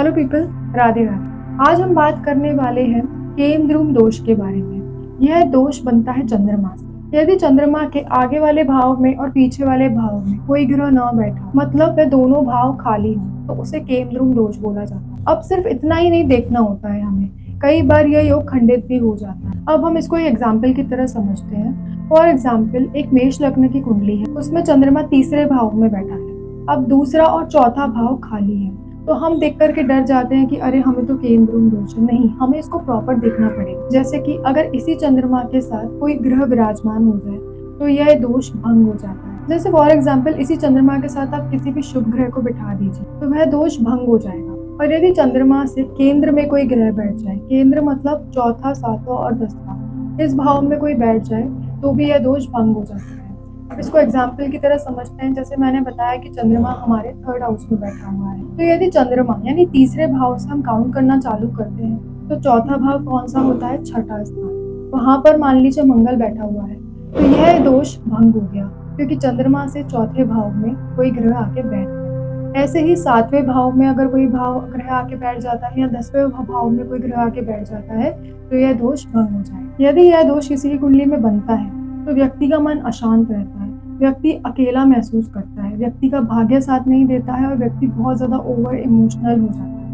Hello people, Radhe Radhe. आज हम बात करने वाले हैं केमद्रुम दोष के बारे में। यह दोष बनता है चंद्रमा से। यदि चंद्रमा के आगे वाले भाव में और पीछे वाले भाव में कोई ग्रह न बैठा, मतलब वह दोनों भाव खाली हो, तो उसे केमद्रुम दोष बोला जाता है। अब सिर्फ इतना ही नहीं देखना होता है हमें, कई बार यह योग खंडित भी हो जाता है। अब हम इसको एक एग्जाम्पल की तरह समझते हैं। फॉर एग्जाम्पल, एक मेष लग्न की कुंडली है, उसमें चंद्रमा तीसरे भाव में बैठा है। अब दूसरा और चौथा भाव खाली है, तो हम देख करके डर जाते हैं कि अरे हमें तो केमद्रुम दोष है। नहीं, हमें इसको प्रॉपर देखना पड़ेगा। जैसे कि अगर इसी चंद्रमा के साथ कोई ग्रह विराजमान हो जाए तो यह दोष भंग हो जाता है। जैसे फॉर एग्जाम्पल, इसी चंद्रमा के साथ आप किसी भी शुभ ग्रह को बिठा दीजिए तो वह दोष भंग हो जाएगा। और यदि चंद्रमा से केंद्र में कोई ग्रह बैठ जाए, केंद्र मतलब चौथा, सातवां और 10वां, इस भाव में कोई बैठ जाए तो भी यह दोष भंग हो जाता है। अब इसको एग्जाम्पल की तरह समझते हैं। जैसे मैंने बताया कि चंद्रमा हमारे थर्ड हाउस में बैठा हुआ है, तो यदि चंद्रमा यानी तीसरे भाव से हम काउंट करना चालू करते हैं तो चौथा भाव कौन सा होता है? छठा स्थान। वहां पर मान लीजिए मंगल बैठा हुआ है, तो यह दोष भंग हो गया, क्योंकि चंद्रमा से चौथे भाव में कोई ग्रह आके बैठ गया। ऐसे ही सातवें भाव में अगर कोई भाव ग्रह आके बैठ जाता है या 10वें भाव में कोई ग्रह आके बैठ जाता है तो यह दोष भंग हो जाए। यदि यह दोष किसी की कुंडली में बनता है तो व्यक्ति का मन अशांत रहता है, व्यक्ति अकेला महसूस करता है, व्यक्ति का भाग्य साथ नहीं देता है और व्यक्ति बहुत ज्यादा ओवर इमोशनल हो जाता है।